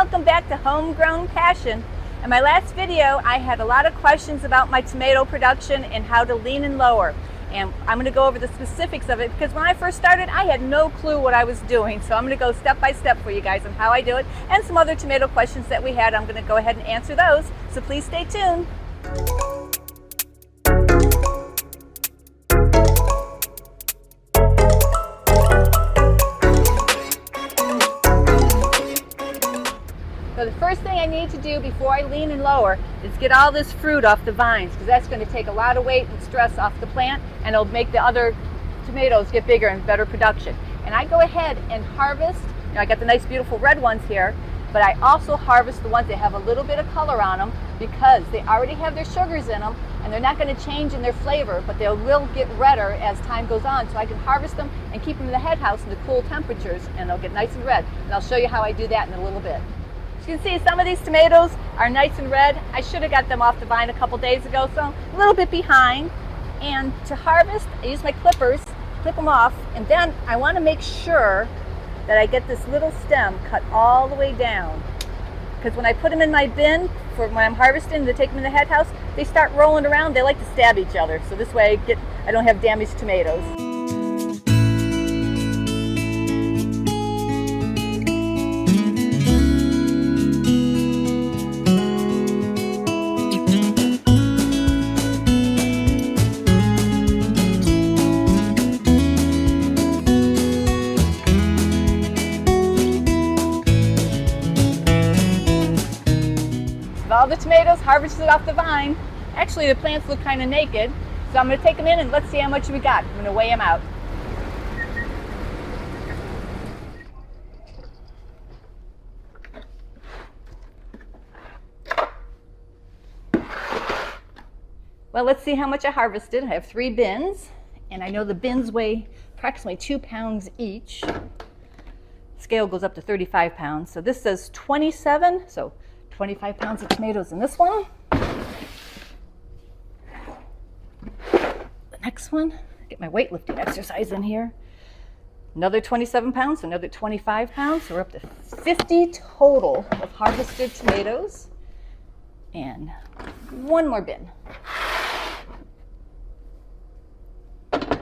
welcome back to Homegrown Passion. In my last video, I had a lot of questions about my tomato production and how to lean and lower. And I'm going to go over the specifics of it because when I first started, I had no clue what I was doing. So I'm going to go step by step for you guys on how I do it, and some other tomato questions that we had. I'm going to go ahead and answer those. So please stay tuned. So the first thing I need to do before I lean and lower is get all this fruit off the vines, because that's going to take a lot of weight and stress off the plant, and it'll make the other tomatoes get bigger and better production. And I go ahead and harvest, I got the nice beautiful red ones here, but I also harvest the ones that have a little bit of color on them because they already have their sugars in them and they're not going to change in their flavor, but they will get redder as time goes on. So I can harvest them and keep them in the head house in the cool temperatures, and they'll get nice and red. And I'll show you how I do that in a little bit. As you can see, some of these tomatoes are nice and red. I should have got them off the vine a couple days ago, so a little bit behind. And to harvest, I use my clippers, clip them off, and then I want to make sure that I get this little stem cut all the way down. Because when I put them in my bin for when I'm harvesting to take them in the head house, they start rolling around. They like to stab each other, so this way I don't have damaged tomatoes. All the tomatoes harvested off the vine. Actually, the plants look kind of naked, so I'm going to take them in and let's see how much we got. I'm going to weigh them out. Well, let's see how much I harvested. I have 3 bins, and I know the bins weigh approximately 2 pounds each. Scale goes up to 35 pounds. So this says 27, so 25 pounds of tomatoes in this one. The next one, get my weightlifting exercise in here. Another 27 pounds, another 25 pounds. So we're up to 50 total of harvested tomatoes. And one more bin. It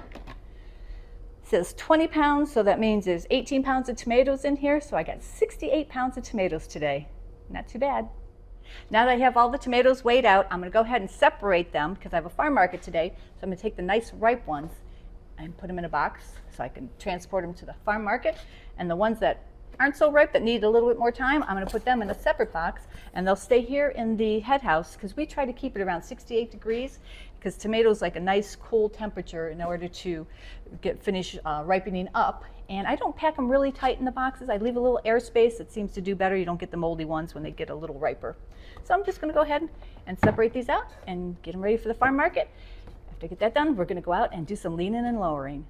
says 20 pounds, so that means there's 18 pounds of tomatoes in here. So I got 68 pounds of tomatoes today. Not too bad. Now that I have all the tomatoes weighed out, I'm going to go ahead and separate them because I have a farm market today. So I'm going to take the nice ripe ones and put them in a box so I can transport them to the farm market. And the ones that aren't so ripe, that need a little bit more time, I'm going to put them in a separate box, and they'll stay here in the head house because we try to keep it around 68 degrees because tomatoes like a nice cool temperature in order to finish ripening up. And I don't pack them really tight in the boxes. I leave a little airspace. It seems to do better. You don't get the moldy ones when they get a little riper. So I'm just going to go ahead and separate these out and get them ready for the farm market. After I get that done, we're going to go out and do some leaning and lowering.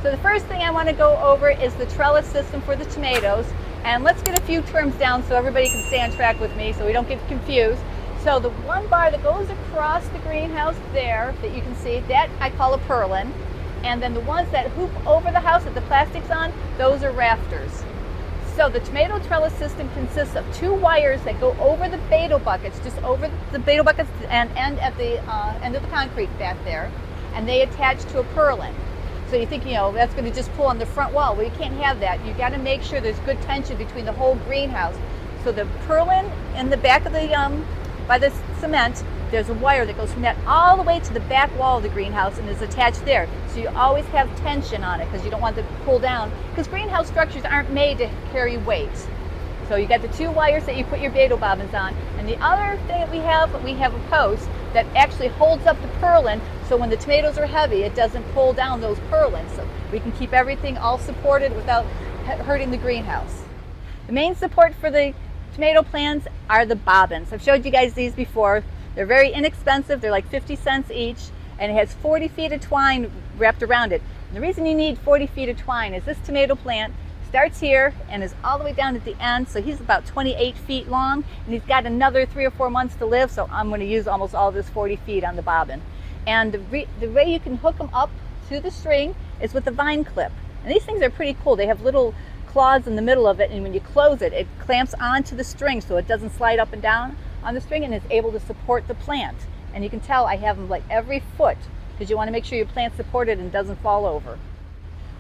So the first thing I want to go over is the trellis system for the tomatoes. And let's get a few terms down so everybody can stay on track with me so we don't get confused. So the one bar that goes across the greenhouse there that you can see, that I call a purlin. And then the ones that hoop over the house that the plastic's on, those are rafters. So the tomato trellis system consists of 2 wires that go over the beto buckets, just over the beto buckets and end at the end of the concrete back there, and they attach to a purlin. So you think, that's going to just pull on the front wall. Well, you can't have that. You got to make sure there's good tension between the whole greenhouse. So the purlin in the back of the, by the cement, there's a wire that goes from that all the way to the back wall of the greenhouse and is attached there. So you always have tension on it because you don't want it to pull down, because greenhouse structures aren't made to carry weight. So you got the 2 wires that you put your beto bobbins on. And the other thing that we have a post that actually holds up the purlin, so when the tomatoes are heavy, it doesn't pull down those purlins. So we can keep everything all supported without hurting the greenhouse. The main support for the tomato plants are the bobbins. I've showed you guys these before. They're very inexpensive. They're like 50 cents each, and it has 40 feet of twine wrapped around it. And the reason you need 40 feet of twine is this tomato plant starts here and is all the way down at the end, so he's about 28 feet long, and he's got another 3 or 4 months to live, so I'm going to use almost all this 40 feet on the bobbin. And the way you can hook them up to the string is with a vine clip. And these things are pretty cool. They have little claws in the middle of it, and when you close it, it clamps onto the string so it doesn't slide up and down on the string, and is able to support the plant. And you can tell I have them like every foot, because you want to make sure your plant's supported and doesn't fall over.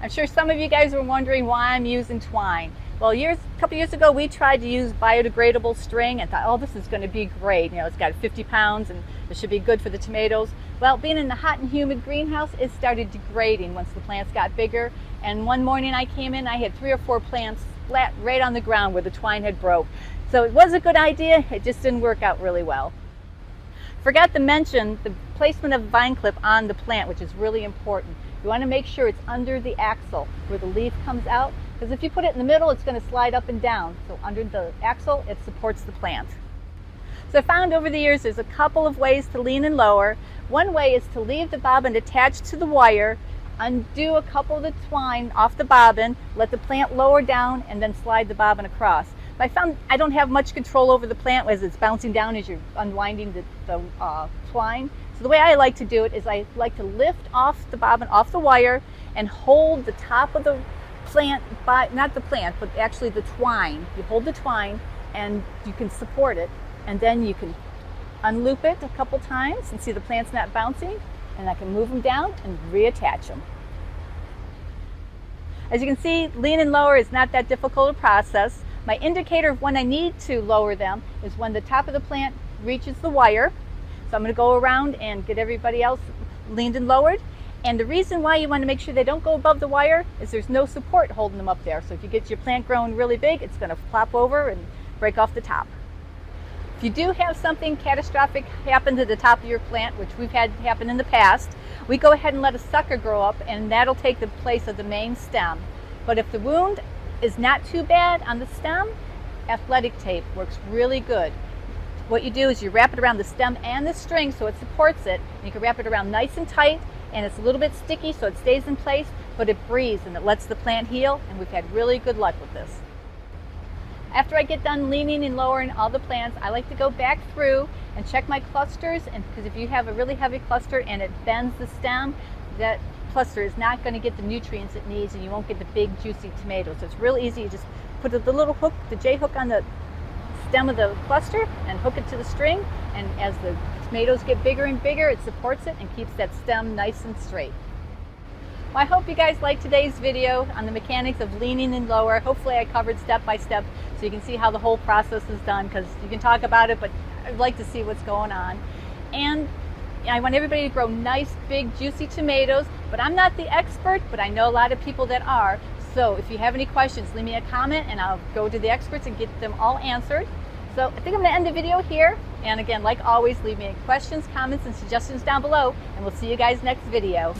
I'm sure some of you guys were wondering why I'm using twine. Well, a couple years ago, we tried to use biodegradable string and thought, oh, this is going to be great. You know, it's got 50 pounds and it should be good for the tomatoes. Well, being in the hot and humid greenhouse, it started degrading once the plants got bigger. And one morning I came in, I had 3 or 4 plants flat right on the ground where the twine had broke. So it was a good idea, it just didn't work out really well. Forgot to mention the placement of vine clip on the plant, which is really important. You want to make sure it's under the axle where the leaf comes out, because if you put it in the middle, it's going to slide up and down. So under the axle, it supports the plant. So I found over the years there's a couple of ways to lean and lower. One way is to leave the bobbin attached to the wire, undo a couple of the twine off the bobbin, let the plant lower down, and then slide the bobbin across. But I found I don't have much control over the plant as it's bouncing down as you're unwinding the twine. So the way I like to do it is I like to lift off the bobbin off the wire and hold the top of the plant, not the plant, but actually the twine. You hold the twine and you can support it, and then you can unloop it a couple times and see the plant's not bouncing, and I can move them down and reattach them. As you can see, lean and lower is not that difficult a process. My indicator of when I need to lower them is when the top of the plant reaches the wire. So I'm going to go around and get everybody else leaned and lowered. And the reason why you want to make sure they don't go above the wire is there's no support holding them up there. So if you get your plant growing really big, it's going to flop over and break off the top. If you do have something catastrophic happen to the top of your plant, which we've had happen in the past, we go ahead and let a sucker grow up, and that'll take the place of the main stem. But if the wound is not too bad on the stem, athletic tape works really good. What you do is you wrap it around the stem and the string so it supports it. And you can wrap it around nice and tight, and it's a little bit sticky so it stays in place, but it breathes and it lets the plant heal, and we've had really good luck with this. After I get done leaning and lowering all the plants, I like to go back through and check my clusters, and because if you have a really heavy cluster and it bends the stem, that cluster is not going to get the nutrients it needs, and you won't get the big juicy tomatoes. So it's real easy. You just put the little hook, the J hook, on the stem of the cluster and hook it to the string, and as the tomatoes get bigger and bigger, it supports it and keeps that stem nice and straight. Well, I hope you guys liked today's video on the mechanics of leaning and lower. Hopefully I covered step by step so you can see how the whole process is done, because you can talk about it, but I'd like to see what's going on. And I want everybody to grow nice, big, juicy tomatoes, but I'm not the expert, but I know a lot of people that are. So if you have any questions, leave me a comment and I'll go to the experts and get them all answered. So I think I'm going to end the video here. And again, like always, leave me questions, comments, and suggestions down below, and we'll see you guys next video.